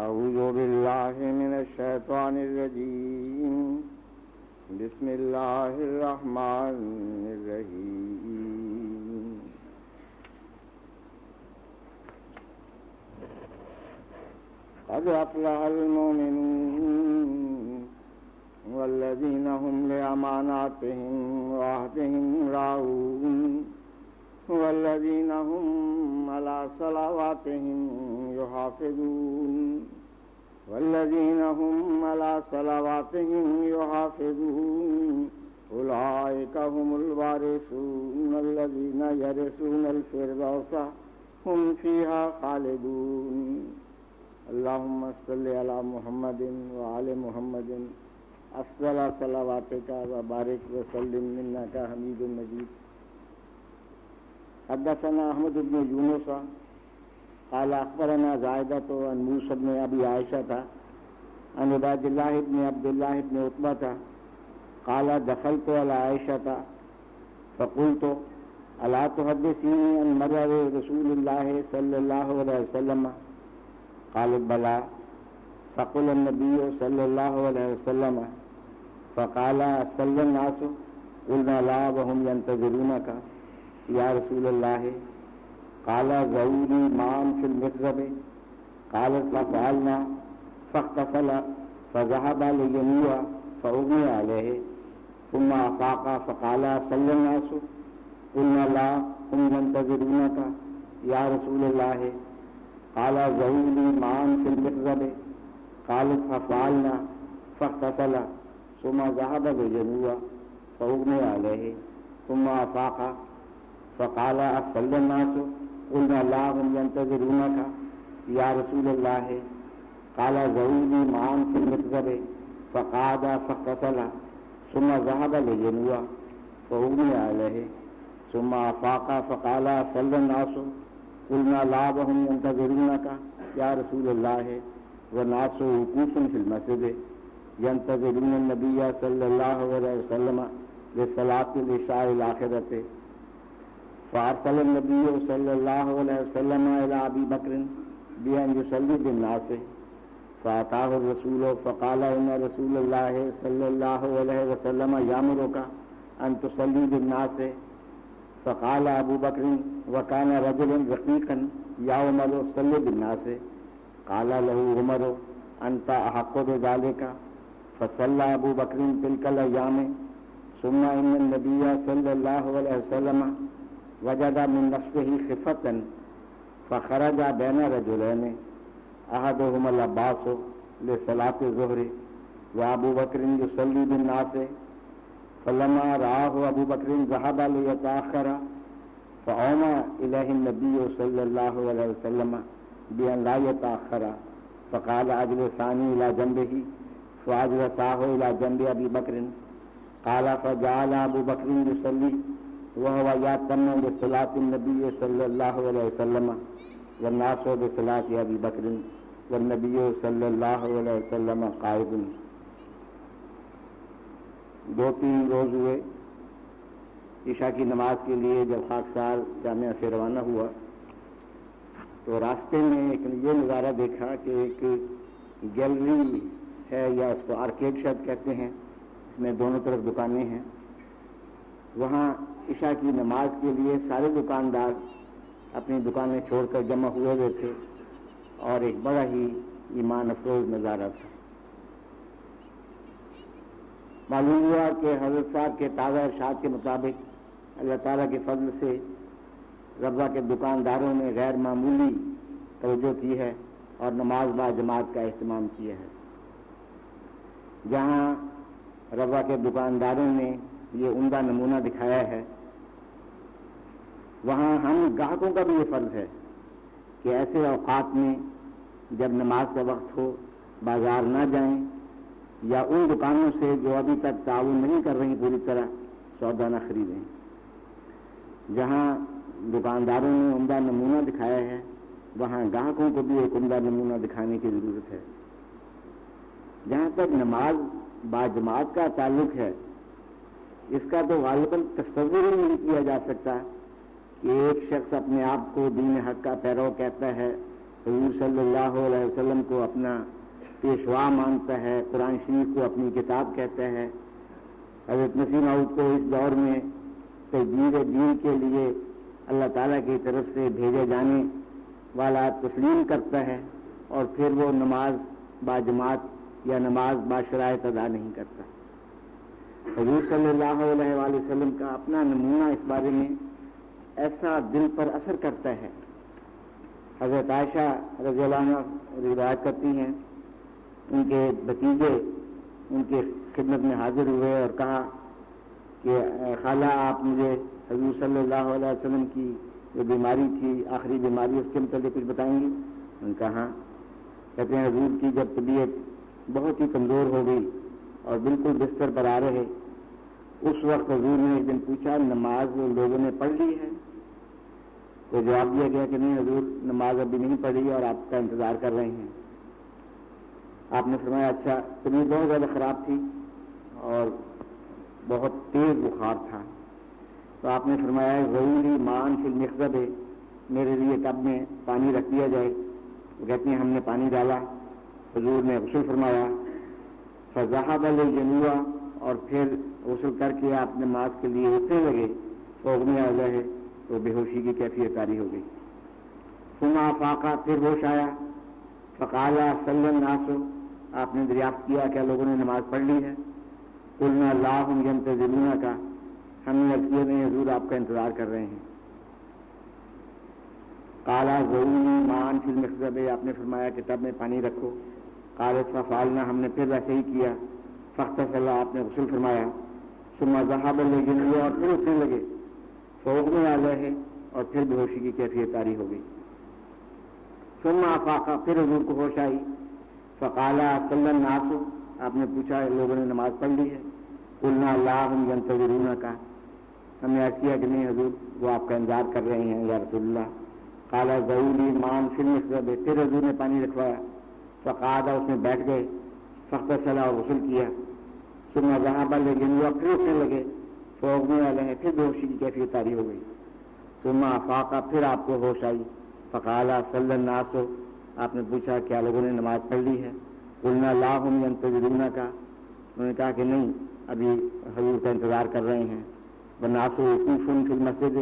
أعوذ بالله من الشيطان الرجيم بسم الله الرحمن الرحيم قد أفلح المؤمنون والذين هم لأماناتهم وعهدهم راعون والذين هم على صلواتهم يحافظون والذين هم على صلواتهم يحافظون أولئك هم الوارثون الذين يرثون الفردوس هم فيها خالدون اللهم صل على محمد وعلى محمد أفضل صلواتك وبارك وسلم إنك حميد مجيد. حدثنا احمد بن یونس قال اخبرنا زائدة عن موسى بن ابي عائشة عن عباد الله بن عبد الله بن عتبة قال دخلت على عائشة فقلت الا تحدثيني عن مرض رسول الله صلى الله عليه وسلم قالت بلى ثقل النبي صلى الله عليه وسلم فقال صلى الناس قلنا لا وهم ينتظرونك یا رسول اللہ قال ذولی مان فی المخزب قالت ففعلنا فاغتسل فذهب ليميع فأغمي عليه ثم أفاق فقال صلى الناس قلنا لا هم ينتظرونك یا رسول اللہ قال ذولی مان فی المخزب قالت ففعلنا فاغتسل ثم ذهب ليميع فأغمي عليه ثم أفاق فقال اصلى الناس قلنا لا هم ينتظرونك یا رسول اللہ قال ذولی معا في المخزب فقعد فاغتسل ثم ذهب لينوى فأغمي عليه ثم أفاق فقال اصلى الناس قلنا لا وهم ينتظرونك یا رسول اللہ والناس وقوف في المسجد ينتظرون النبي صلى الله عليه وسلم لصلاة العشاء الآخرة فارسل النبي صلى الله عليه وسلم الى ابي بكر بان يصلي بالناس فاتاه الرسول فقال ان رسول الله صلى الله عليه وسلم يامرك ان تصلي بالناس فقال ابو بكر وكان رجلا رقيقا يا عمر صل بالناس قال له عمر انت احق بذلك فصلى ابو بكر تلك الايام ثم ان النبي صلى الله عليه وسلم وجد من نفسه خفة فخرج بين رجلين احدهما العباس لصلاة الظهر وابو بكر يصلي بالناس فلما رآه ابو بكر ذهب ليتأخر فأومى اليه النبي صلى الله عليه وسلم بأن لا يتأخر فقال اجلساني الى جنبه فاجلساه الى جنب ابي بكر قال فجعل ابو بكر يصلي وهو يأتم بصلاة النبي صلى الله عليه وسلم والناس بصلاة أبي بكر والنبي صلى الله عليه وسلم قائد. 2-3 روز ہوئے عشاء کی نماز کے لیے جب خاکسار جامعہ سے روانہ ہوا تو راستے میں ایک یہ نظارہ دیکھا کہ ایک گیلری ہے یا اس کو آرکیڈ شاید کہتے ہیں، اس میں دونوں طرف دکانیں ہیں. وہاں عشاء کی نماز کے لیے سارے دکاندار اپنی دکانیں چھوڑ کر جمع ہوئے ہوئے تھے اور ایک بڑا ہی ایمان افروز نظارہ تھا. معلوم ہوا کہ حضرت صاحب کے تازہ ارشاد کے مطابق اللہ تعالیٰ کے فضل سے رضا کے دکانداروں نے غیر معمولی توجہ کی ہے اور نماز با جماعت کا اہتمام کیا ہے. جہاں رضا کے دکانداروں نے یہ عمدہ نمونہ دکھایا ہے، وہاں ہم گاہکوں کا بھی یہ فرض ہے کہ ایسے اوقات میں جب نماز کا وقت ہو بازار نہ جائیں یا ان دکانوں سے جو ابھی تک تعاون نہیں کر رہی پوری طرح سودا نہ خریدیں. جہاں دکانداروں نے عمدہ نمونہ دکھایا ہے وہاں گاہکوں کو بھی ایک عمدہ نمونہ دکھانے کی ضرورت ہے. جہاں تک نماز باجماعت کا تعلق ہے، اس کا تو غالباً تصور ہی نہیں کیا جا سکتا کہ ایک شخص اپنے آپ کو دین حق کا پیرو کہتا ہے حضور صلی اللہ علیہ وسلم کو اپنا پیشوا مانتا ہے، قرآن شریف کو اپنی کتاب کہتا ہے، حضرت مسیح موعود کو اس دور میں تجدید دین کے لیے اللہ تعالیٰ کی طرف سے بھیجے جانے والا تسلیم کرتا ہے، اور پھر وہ نماز باجماعت یا نماز باشرائط ادا نہیں کرتا۔ حضور صلی اللہ علیہ وآلہ وسلم کا اپنا نمونہ اس بارے میں ایسا دل پر اثر کرتا ہے۔ حضرت عائشہ رضی اللہ عنہ روایت کرتی ہیں، ان کے بھتیجے ان کی خدمت میں حاضر ہوئے اور کہا کہ خالہ آپ مجھے حضور صلی اللہ علیہ وسلم کی جو بیماری تھی، آخری بیماری، اس کے متعلق کچھ بتائیں گی؟ ان کا ہاں۔ کہتے ہیں حضور کی جب طبیعت بہت ہی کمزور ہو گئی اور بالکل بستر پر آ رہے، اس وقت حضور نے ایک دن پوچھا نماز لوگوں نے پڑھ لی ہے؟ تو جواب دیا گیا کہ نہیں حضور، نماز ابھی نہیں پڑھی اور آپ کا انتظار کر رہے ہیں۔ آپ نے فرمایا اچھا، طبیعت بہت زیادہ خراب تھی اور بہت تیز بخار تھا، تو آپ نے فرمایا ضروری مان فی المخزب ہے، میرے لیے ٹب میں پانی رکھ دیا جائے۔ وہ کہتے ہیں ہم نے پانی ڈالا، حضور نے غسل فرمایا، فذهب للجنوع، اور پھر غسل کر کے آپ نماز کے لیے اٹھنے لگے، فاغمی علیہ، تو بے ہوشی کی کیفیت طاری ہو گئی۔ ثم افاق، پھر ہوش آیا، فقال صلی الناس، آپ نے دریافت کیا کیا لوگوں نے نماز پڑھ لی ہے؟ قلنا لا هم ينتظرونك، ہم نے عرض کیا نہیں حضور آپ کا انتظار کر رہے ہیں۔ قال ضروري مان فی المخزب، آپ نے فرمایا کہ ٹب میں پانی رکھو۔ قالت ففعلنا، ہم نے پھر ویسے ہی کیا۔ فاغتسل، آپ نے غسل فرمایا۔ ثم ذهب للجنوع، اور پھر اٹھنے لگے، فاغمی علیہ، اور پھر بے ہوشی کی کیفیت طاری ہو گئی۔ ثم افاق، پھر حضور کو ہوش آئی، فقال صلی الناس، آپ نے پوچھا لوگوں نے نماز پڑھ لی ہے؟ قلنا لا هم ينتظرونك، ہم نے عرض کیا کہ نہیں حضور وہ آپ کا انتظار کر رہے ہیں یا رسول اللہ۔ قال ضروری مان فی المخزب، پھر حضور نے پانی رکھوایا، فقعد، اس میں بیٹھ گئے، فاغتسل، اور غسل کیا۔ ثم ذهب للجنوع، پھر اٹھنے لگے، فاغمی علیہ، پھر بے ہوشی کی کیفیت طاری ہو گئی۔ ثم افاق، پھر آپ کو ہوش آئی، فقال صلی الناس، آپ نے پوچھا کیا لوگوں نے نماز پڑھ لی ہے؟ قلنا لا هم ينتظرونك، انہوں نے کہا کہ نہیں ابھی حضور کا انتظار کر رہے ہیں۔ والناس وقوف فی المسجد،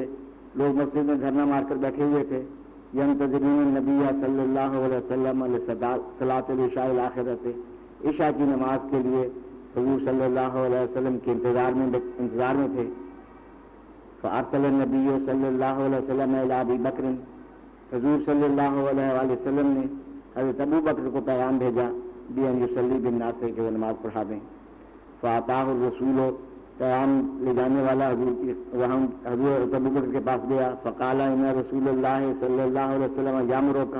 لوگ مسجد میں دھرنا مار کر بیٹھے ہوئے تھے۔ ينتظرون النبی صلی اللہ علیہ وسلم لصلاۃ العشاء الآخرۃ، عشاء کی نماز کے لیے حضور صلی اللہ علیہ وسلم کے انتظار میں تھے۔ فارسل النبی صلی اللہ علیہ وسلم الی ابی بکر، حضور صلی اللہ علیہ وآلہ وسلم نے حضرت ابو بکر کو پیغام بھیجا بان یصلی بالناس، کہ وہ نماز پڑھا دیں۔ فاتاہ الرسول، پیغام لے جانے والا حضور ابو بکر کے پاس گیا۔ فقال ان رسول اللہ صلی اللہ علیہ وسلم یامرک،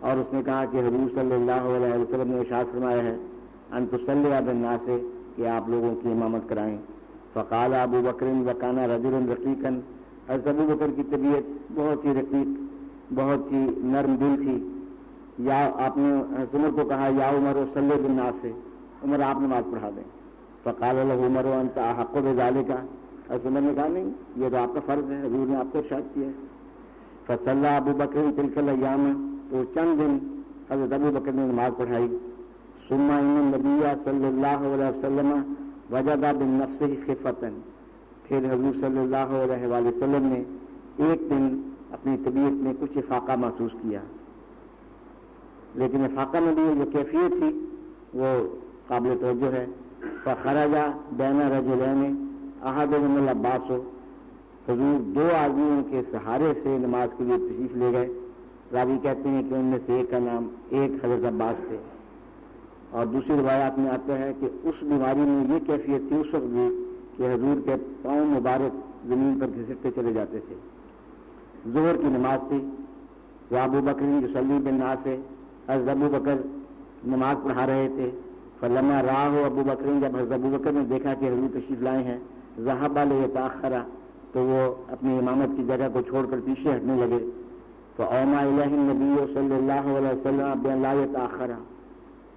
اور اس نے کہا کہ حضور صلی اللہ علیہ وسلم نے ارشاد فرمایا ہے ان تصلی بالناس، کہ آپ لوگوں کی امامت کرائیں۔ فقال ابو بکر وکان رجلا رقیقا، حضرت ابو بکر کی طبیعت بہت ہی رقیق، بہت ہی نرم دل تھی۔ یا آپ نے حضرت عمر کو کہا یا عمر صلی بالناس، عمر آپ نماز پڑھا دیں۔ فقال له عمر انت احق بذلك، حضرت عمر نے کہا نہیں یہ تو آپ کا فرض ہے، حضور نے آپ کو ارشاد کیا ہے۔ فصلى ابو بکر تلك الايام، تو چند دن حضرت ابو بکر نے نماز پڑھائی۔ ثم ان النبي صلی اللہ علیہ وسلم وجد بنفسه خفة، پھر حضور صلی اللہ علیہ وآلہ وسلم نے ایک دن اپنی طبیعت میں کچھ افاقہ محسوس کیا، لیکن افاقہ میں بھی جو کیفیت تھی وہ قابل توجہ ہے۔ فخرج بین رجلین احدهما العباس، حضور دو آدمیوں کے سہارے سے نماز کے لیے تشریف لے گئے۔ راوی کہتے ہیں کہ ان میں سے ایک کا نام ایک حضرت عباس تھے، اور دوسری روایات میں آتا ہے کہ اس بیماری میں یہ کیفیت تھی اس وقت بھی کہ حضور کے پاؤں مبارک زمین پر گھسٹتے چلے جاتے تھے۔ ظہر کی نماز تھی، وہ ابو بکر یصلی بالناس، حضرت ابو بکر نماز پڑھا رہے تھے۔ فلما راہ ابو بکر، جب حضرت ابو بکر نے دیکھا کہ حضور تشریف لائے ہیں، ذهب لیتأخر، تو وہ اپنی امامت کی جگہ کو چھوڑ کر پیچھے ہٹنے لگے۔ فأومى إليه النبي صلی اللہ علیہ وسلم بأن لا يتأخر،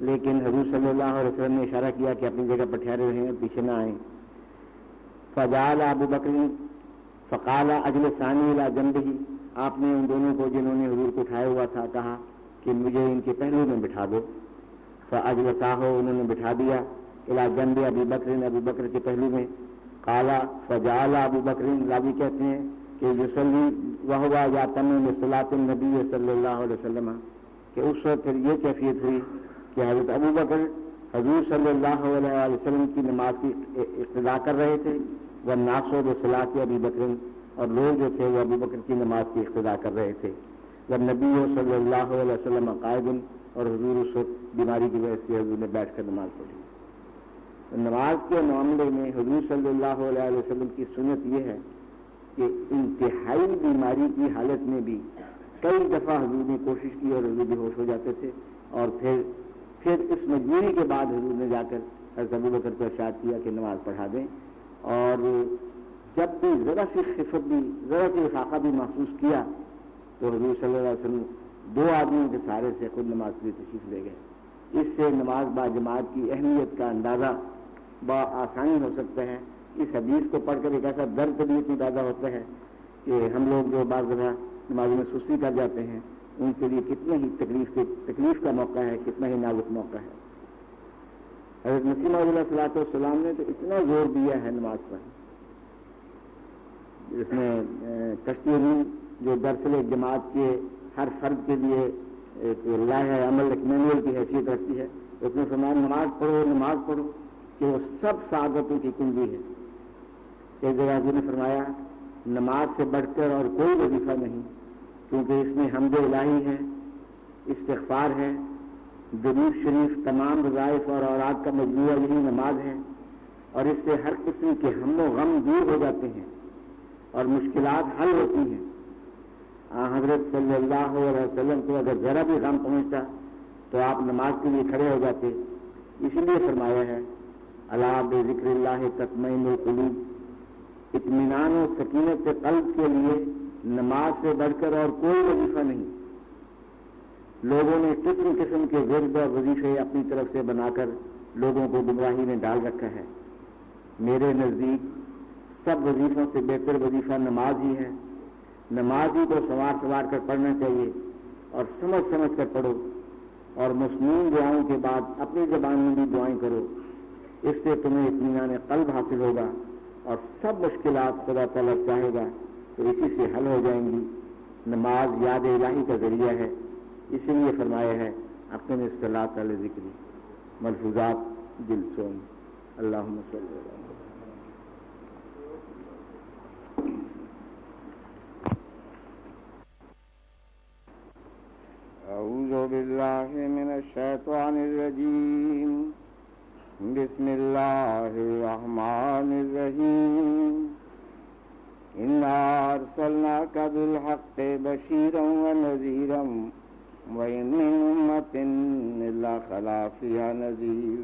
لیکن حضور صلی اللہ علیہ وسلم نے اشارہ کیا کہ اپنی جگہ پر ٹھہرے رہیں، پیچھے نہ آئیں۔ فجعل ابو بکر فقال اجلسانی الى جنبه، آپ نے ان دونوں کو جنہوں نے حضور کو اٹھایا ہوا تھا کہا کہ مجھے ان کے پہلو میں بٹھا دو. فاجلساہ، انہوں نے بٹھا دیا. الی جنب ابی بکر، ابو بکر کے پہلو میں. قال فجعل ابو بکر، راوی کہتے ہیں کہ یصلی وهو یاتم بصلاۃ النبی صلی اللہ علیہ وسلم، کہ اس وقت پھر یہ کیفیت ہوئی کہ حضرت ابو بکر حضور صلی اللہ علیہ وسلم کی نماز کی اقتداء کر رہے تھے. والناس بصلاۃ ابی بکر، اور لوگ جو تھے وہ ابو بکر کی نماز کی اقتداء کر رہے تھے. والنبی صلی اللہ علیہ وسلم قائد، اور حضور اس وقت بیماری کی وجہ سے حضور نے بیٹھ کر نماز پڑھی. نماز کے معاملے میں حضور صلی اللہ علیہ وسلم کی سنت یہ ہے کہ انتہائی بیماری کی حالت میں بھی کئی دفعہ حضور نے کوشش کی اور حضور بے ہوش ہو جاتے تھے، اور پھر اس مجبوری کے بعد حضور نے جا کر حضرت ابو بکر کو ارشاد کیا کہ نماز پڑھا دیں. اور جب بھی ذرا سی خفت بھی، ذرا سی خاکہ بھی محسوس کیا تو حضور صلی اللہ علیہ وسلم 2 آدمیوں کے سہارے سے خود نماز کے لیے تشریف لے گئے. اس سے نماز با جماعت کی اہمیت کا اندازہ آسانی ہو سکتا ہے. اس حدیث کو پڑھ کر ایک ایسا درد طبیعت میں پیدا ہوتا ہے کہ ہم لوگ جو بعض دفعہ نماز میں سستی کر جاتے ہیں ان کے لیے کتنا ہی تکلیف کا موقع ہے، کتنا ہی نازک موقع ہے. حضرت مسیح موعود علیہ الصلوۃ والسلام نے تو اتنا زور دیا ہے نماز پر، اس میں کشتی نور جو درسل جماعت کے ہر فرد کے لیے ایک لائحہ عمل، ایک مینول کی حیثیت رکھتی ہے. اس میں فرمایا نماز پڑھو کہ وہ سب سعادتوں کی کنجی ہے. ایک جگہ حضور نے فرمایا نماز سے بڑھ کر اور کوئی وظیفہ نہیں، کیونکہ اس میں حمد الہی ہے، استغفار ہے، درود شریف، تمام وظائف اور اوراد کا مجموعہ یہی نماز ہے. اور اس سے ہر قسم کے ہم و غم دور ہو جاتے ہیں اور مشکلات حل ہوتی ہیں. حضرت صلی اللہ علیہ وسلم کو اگر ذرا بھی غم پہنچتا تو آپ نماز کے لیے کھڑے ہو جاتے. اسی لیے فرمایا ہے الا بذکر اللہ تطمئن القلوب، اطمینان و سکینت قلب کے لیے نماز سے بڑھ کر اور کوئی وظیفہ نہیں. لوگوں نے قسم قسم کے ورد اور وظیفے اپنی طرف سے بنا کر لوگوں کو گمراہی میں ڈال رکھا ہے. میرے نزدیک سب وظیفوں سے بہتر وظیفہ نماز ہی ہے. نماز ہی کو سوار کر پڑھنا چاہیے اور سمجھ کر پڑھو، اور مسنون دعاؤں کے بعد اپنی زبان میں بھی دعائیں کرو. اس سے تمہیں اطمینان قلب حاصل ہوگا اور سب مشکلات خدا تعالیٰ چاہے گا تو اسی سے حل ہو جائیں گی. نماز یاد الہی کا ذریعہ ہے، اسی لیے فرمایا ہے اپنے الصلاۃ علی ذکری. ملفوظات دل سوم. اللہم صلی اللہ علیہ وسلم. اعوذ باللہ من الشیطان الرجیم. بسم اللہ الرحمن الرحیم. انا ارسلناک بالحق بشیرا ونذیرا وإن من أمة إلا خلا فيها نذير.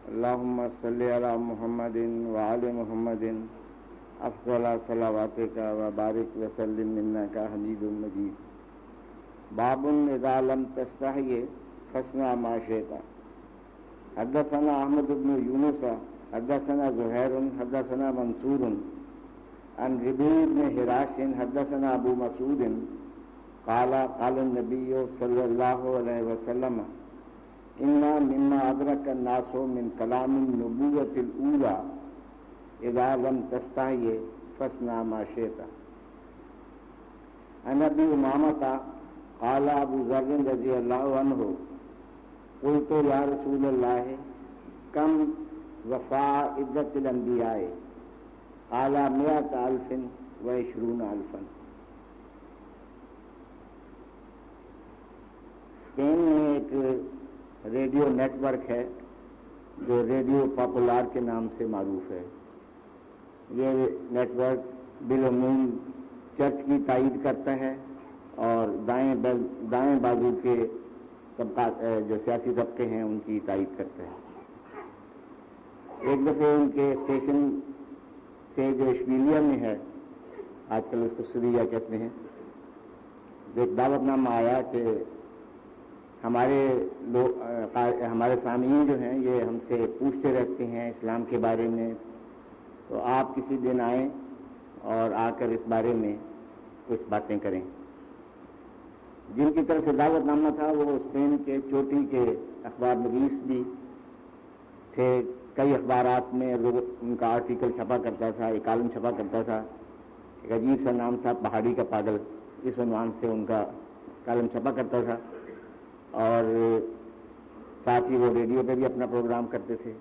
اللهم صل على محمد وعلى محمد أفضل صلواتك وبارك وسلم إنك حميد مجيد. باب إذا لم تستحي فاصنع ما شئت. حدثنا أحمد بن يونس حدثنا زهير حدثنا منصور عن ربيع بن حراش حدثنا أبو مسعود قال النبي صلى الله عليه وسلم إنا مما أدرك الناس من كلام النبوة الأولى إذا لم تستحي فاصنع ما شئت. عن أبي أمامة قال أبو ذر رضي الله عنه قلت يا رسول الله كم وفاء عدة الأنبياء؟ قال 120,000. اسپین میں ایک ریڈیو نیٹ ورک ہے جو ریڈیو پاپولار کے نام سے معروف ہے. یہ نیٹ ورک بالعموم چرچ کی تائید کرتا ہے اور دائیں بازو کے طبقات جو سیاسی طبقے ہیں ان کی تائید کرتا ہے. ایک دفعہ ان کے اسٹیشن سے جو اشبیلیہ میں ہے، آج کل اس کو سوریا کہتے ہیں، ایک دعوت نامہ آیا کہ ہمارے سامعین جو ہیں یہ ہم سے پوچھتے رہتے ہیں اسلام کے بارے میں، تو آپ کسی دن آئیں اور آ کر اس بارے میں کچھ باتیں کریں. جن کی طرف سے دعوت نامہ تھا وہ اسپین کے چوٹی کے اخبار نویس بھی تھے. کئی اخبارات میں ان کا آرٹیکل چھپا کرتا تھا, ایک کالم چھپا کرتا تھا. ایک عجیب سا نام تھا, پہاڑی کا پاگل, اس عنوان سے ان کا کالم چھپا کرتا تھا. اور ساتھ ہی وہ ریڈیو پہ بھی اپنا پروگرام کرتے تھے.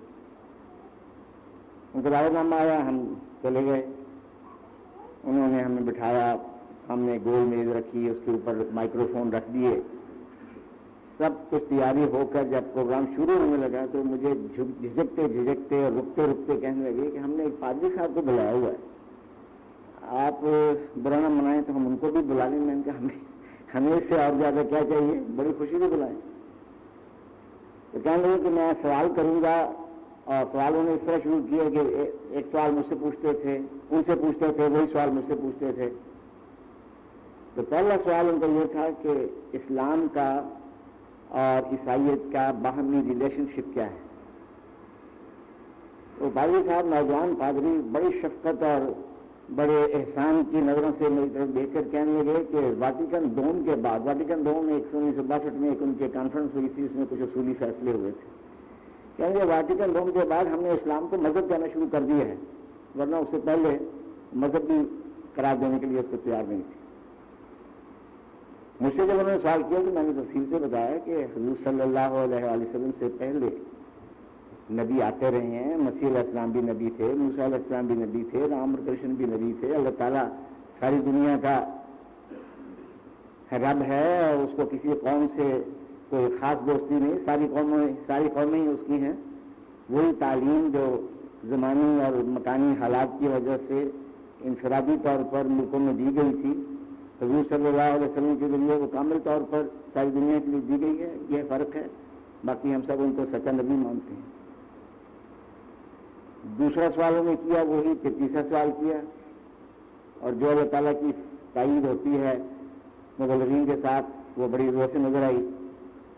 ان کا دعوت نامہ آیا, ہم چلے گئے. انہوں نے ہمیں بٹھایا, سامنے گول میز رکھی, اس کے اوپر مائکرو فون رکھ دیے. سب کچھ تیاری ہو کر جب پروگرام شروع ہونے لگا تو مجھے جھجکتے اور رکتے کہنے لگے کہ ہم نے ایک پادری صاحب کو بلایا ہوا ہے, آپ برا نہ منائیں تو ہم ان کو بھی بلا لیں. میں نے کہا ہمیں اس سے اور زیادہ کیا چاہیے, بڑی خوشی سے بلائیں. تو کہنے لگے کہ میں سوال کروں گا, اور سوال انہوں نے اس طرح شروع کیا کہ ایک سوال مجھ سے پوچھتے تھے, ان سے پوچھتے تھے, وہی سوال مجھ سے پوچھتے تھے. تو پہلا سوال ان کا یہ تھا کہ اسلام کا اور عیسائیت کا باہمی ریلیشن شپ کیا ہے. تو پادری صاحب, نوجوان پادری, بڑی شفقت اور بڑے احسان کی نظروں سے میری طرف دیکھ کر کہنے لگے کہ واٹیکن دوم کے بعد, واٹیکن دوم میں 1962 میں ایک ان کی کانفرنس ہوئی تھی, اس میں کچھ اصولی فیصلے ہوئے تھے. کہیں گے واٹیکن دوم کے بعد ہم نے اسلام کو مذہب کہنا شروع کر دیا ہے, ورنہ اس سے پہلے مذہب بھی قرار دینے کے لیے اس کو تیار نہیں تھی. مجھ سے جب انہوں نے سوال کیا تو میں نے تفصیل سے بتایا کہ حضور صلی اللہ علیہ وآلہ وسلم سے پہلے نبی آتے رہے ہیں, مسیح علیہ السلام بھی نبی تھے, موسیٰ علیہ السلام بھی نبی تھے, رام اور کرشن بھی نبی تھے. اللہ تعالیٰ ساری دنیا کا رب ہے اور اس کو کسی قوم سے کوئی خاص دوستی نہیں, ساری قومیں ہی اس کی ہیں. وہی تعلیم جو زمانی اور مکانی حالات کی وجہ سے انفرادی طور پر ملکوں میں دی گئی تھی, حضور صلی اللہ علیہ وسلم کے ذریعے وہ کامل طور پر ساری دنیا کے لیے دی گئی ہے. یہ فرق ہے, باقی ہم سب ان کو سچا نبی مانتے ہیں. دوسرا سوال انہوں نے کیا وہی, پھر تیسرا سوال کیا, اور جو اللہ تعالیٰ کی تائید ہوتی ہے مبلغین کے ساتھ وہ بڑی زور سے نظر آئی.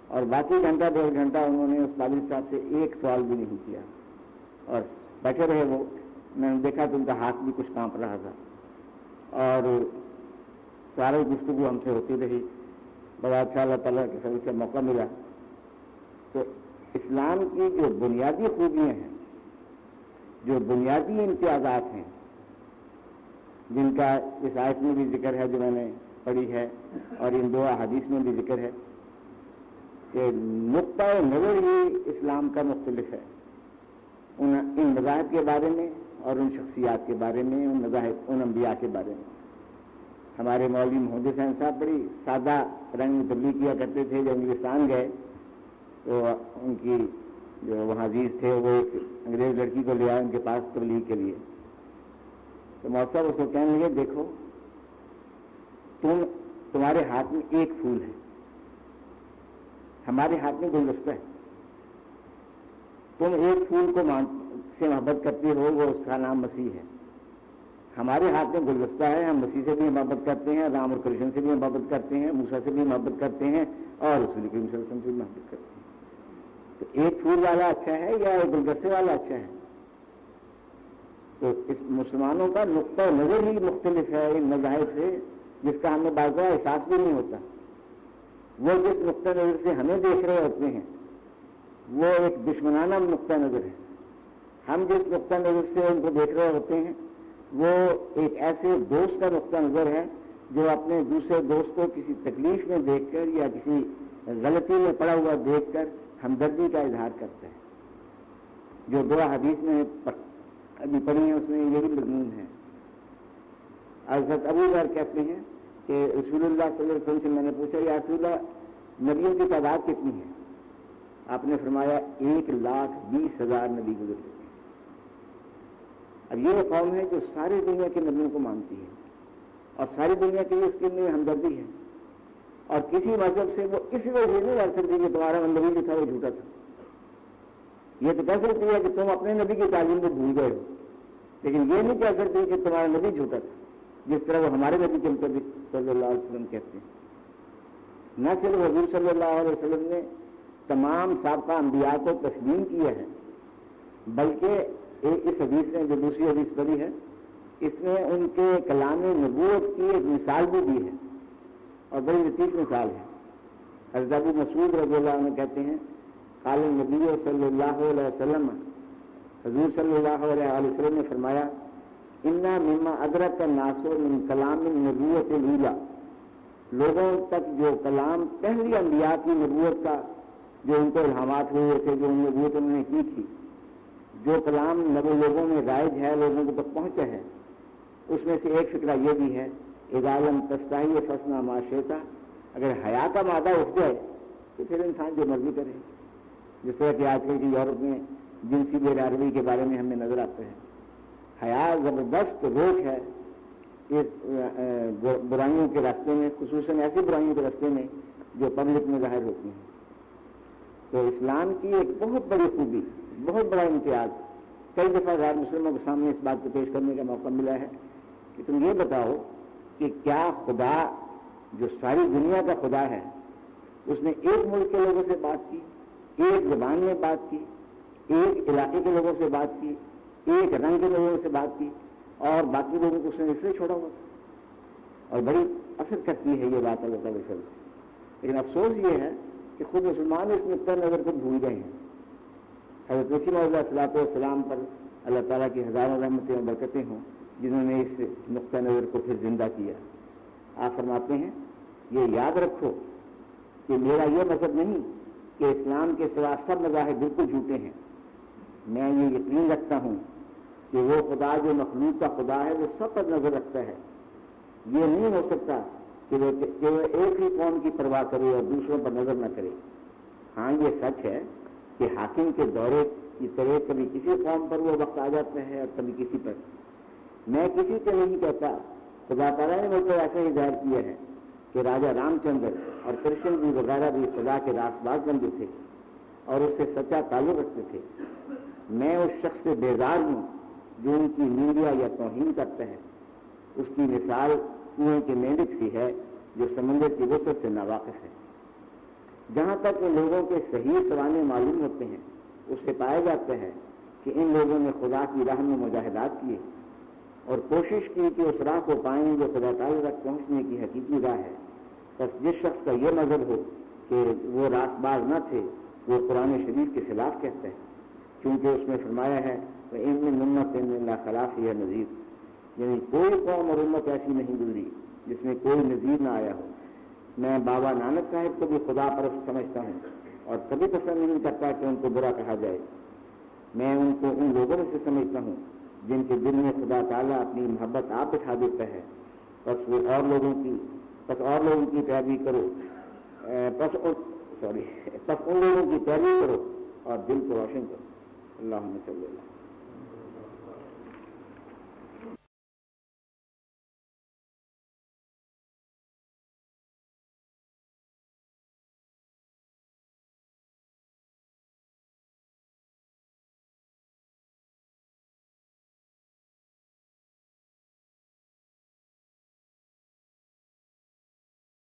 اور باقی گھنٹہ 1.5 گھنٹہ انہوں نے اس پادری صاحب سے ایک سوال بھی نہیں کیا اور بیٹھے رہے. وہ میں نے دیکھا تو ان کا ہاتھ بھی کچھ کانپ رہا تھا, اور ساری گفتگو ہم سے ہوتی رہی. بڑا اچھا اللہ تعالیٰ کے فضل سے موقع ملا. تو اسلام کی جو بنیادی خوبیاں ہیں, جو بنیادی امتیازات ہیں, جن کا اس آیت میں بھی ذکر ہے جو میں نے پڑھی ہے, اور ان 2 احادیث میں بھی ذکر ہے, کہ نقطۂ نظر ہی اسلام کا مختلف ہے. ان مذاہب کے بارے میں اور ان شخصیات کے بارے میں, ان انبیاء کے بارے میں. ہمارے مولوی محمد حسین صاحب بڑی سادہ رنگ میں تبلیغ کیا کرتے تھے. جب انگلستان گئے تو ان کی جو وہاں عزیز تھے وہ ایک انگریز لڑکی کو لے آئے ان کے پاس تبلیغ کے لیے. تو مولوی صاحب اس کو کہنے لگے, دیکھو تمہارے ہاتھ میں ایک پھول ہے, ہمارے ہاتھ میں گلدستہ ہے. تم ایک پھول کو سے محبت کرتے ہو, وہ اس کا نام مسیح ہے. ہمارے ہاتھ میں گلدستہ ہے, ہم مسیح سے بھی محبت کرتے ہیں, رام اور کرشن سے بھی محبت کرتے ہیں, موسیٰ سے بھی محبت کرتے ہیں, اور رسول کریم صلی اللہ علیہ وسلم سے بھی محبت کرتے ہیں. تو ایک پھول والا اچھا ہے یا ایک گلدستے والا اچھا ہے؟ تو اس مسلمانوں کا نقطہ نظر ہی مختلف ہے ان مذاہب سے, جس کا ہمیں بعض بار احساس بھی نہیں ہوتا. وہ جس نقطہ نظر سے ہمیں دیکھ رہے ہوتے ہیں وہ ایک دشمنانہ نقطہ نظر ہے. ہم جس نقطہ نظر سے ان کو دیکھ رہے ہوتے ہیں وہ ایک ایسے دوست کا نقطہ نظر ہے جو اپنے دوسرے دوست کو کسی تکلیف میں دیکھ کر یا کسی غلطی میں پڑا ہوا دیکھ کر ہمدردی کا اظہار کرتا ہے. جو 2 حدیث میں ابھی پڑھی ہیں اس میں یہی مضمون ہے. حضرت ابو ذر کہتے ہیں کہ رسول اللہ صلی اللہ علیہ وسلم سے میں نے پوچھا, یا رسول اللہ نبیوں کی تعداد کتنی ہے؟ آپ نے فرمایا 1,20,000 نبی گزر چکے. اب یہ قوم ہے جو ساری دنیا کے نبیوں کو مانتی ہے اور ساری دنیا کے لیے اس کے لیے ہمدردی ہے, اور کسی مذہب سے وہ اس وجہ نہیں لڑ سکتی کہ تمہارا نبی جو تھا وہ جھوٹا تھا. یہ تو کہہ سکتی ہے کہ تم اپنے نبی کی تعلیم کو بھول گئے ہو, لیکن یہ نہیں کہہ سکتی کہ تمہارا نبی جھوٹا تھا, جس طرح وہ ہمارے نبی کے مطابق صلی اللہ علیہ وسلم کہتے ہیں. نہ صرف حضور صلی اللہ علیہ وسلم نے تمام سابقہ انبیاء کو تسلیم کیا ہے, بلکہ اس حدیث میں جو دوسری حدیث پڑھی ہے اس میں ان کے کلام نبوت کی ایک مثال بھی دی ہے, اور بڑی لطیف مثال ہے. حضرت ابو مسعود رضی اللہ عنہ کہتے ہیں قال النبی صلی اللہ علیہ وسلم، حضور صلی اللہ علیہ وسلم نے فرمایا انا مما ادرک الناس من کلام النبوۃ الاولی، لوگوں تک جو کلام پہلی انبیاء کی نبوت کا جو ان کو الہامات ہوئے تھے، جو نبوت انہوں نے کی تھی، جو کلام نبی لوگوں میں رائج ہے، لوگوں کو تک پہنچا ہے، اس میں سے ایک فکرہ یہ بھی ہے اذا لم تستحی فاصنع ما شئت، اگر حیا کا مادہ اٹھ جائے تو پھر انسان جو مرضی کرے. جس طرح کہ آج کل کی یورپ میں جنسی بے راروی کے بارے میں ہمیں نظر آتا ہے. حیا زبردست روک ہے اس برائیوں کے راستے میں، خصوصاً ایسی برائیوں کے راستے میں جو پبلک میں ظاہر ہوتی ہیں. تو اسلام کی ایک بہت بڑی خوبی، بہت بڑا امتیاز کئی دفعہ غیر مسلموں کے سامنے اس بات کو پیش کرنے کا موقع ملا ہے کہ تم یہ بتاؤ کہ کیا خدا جو ساری دنیا کا خدا ہے، اس نے ایک ملک کے لوگوں سے بات کی، ایک زبان میں بات کی، ایک علاقے کے لوگوں سے بات کی، ایک رنگ کے لوگوں سے بات کی، اور باقی لوگوں کو اس نے اس لیے چھوڑا ہوا تھا؟ اور بڑی اثر کرتی ہے یہ بات اللہ تعالیٰ کے فضل سے. لیکن افسوس یہ ہے کہ خود مسلمان اس نقطۂ نظر کو بھول گئے ہیں. حضرت مسیح علیہ الصلوۃ والسلام پر اللہ تعالیٰ کی ہزاروں رحمتیں اور برکتیں ہوں جنہوں نے اس نقطۂ نظر کو پھر زندہ کیا. آپ فرماتے ہیں یہ یاد رکھو کہ میرا یہ مذہب نہیں کہ اسلام کے سوا سب مذاہب بالکل جھوٹے ہیں. میں یہ یقین رکھتا ہوں کہ وہ خدا جو مخلوق کا خدا ہے وہ سب پر نظر رکھتا ہے. یہ نہیں ہو سکتا کہ وہ ایک ہی قوم کی پرواہ کرے اور دوسروں پر نظر نہ کرے. ہاں یہ سچ ہے کہ حاکم کے دورے کی طرح کبھی کسی قوم پر وہ وقت آ جاتا ہے اور کبھی کسی پر. میں کسی کو نہیں کہتا، خدا تعالیٰ نے مجھ کو ایسا ہی ظاہر کیا ہے کہ راجا رام چندر اور کرشن جی وغیرہ بھی خدا کے راس باز بندے تھے اور اس سے سچا تعلق رکھتے تھے. میں اس شخص سے بیزار ہوں جو ان کی نندیا یا توہین کرتا ہے. اس کی مثال کنویں کے مینڈک سی ہے جو سمندر کی وسعت سے ناواقف ہے. جہاں تک ان لوگوں کے صحیح سوانے معلوم ہوتے ہیں اس سے پایا جاتا ہے کہ ان لوگوں نے خدا کی راہ میں مجاہدات کیے اور کوشش کی کہ اس راہ کو پائیں جو خدا تعالی تک پہنچنے کی حقیقی راہ ہے. بس جس شخص کا یہ نظر ہو کہ وہ راست باز نہ تھے وہ قرآن شریف کے خلاف کہتا ہے، کیونکہ اس میں فرمایا ہے کہ ان میں امت اللہ خلاف یہ نذیر، یعنی کوئی قوم اور امت ایسی نہیں گزری جس میں کوئی نذیر نہ آیا ہو. میں بابا نانک صاحب کو بھی خدا پرست سمجھتا ہوں اور کبھی پسند نہیں کرتا کہ ان کو برا کہا جائے. میں ان کو ان لوگوں میں سے سمجھتا ہوں جن کے دل میں خدا تعالیٰ اپنی محبت آپ بٹھا دیتا ہے. بس وہ اور لوگوں کی پیروی کرو، بس ان لوگوں کی پیروی کرو اور دل کو روشن کرو. اللہم صلی اللہ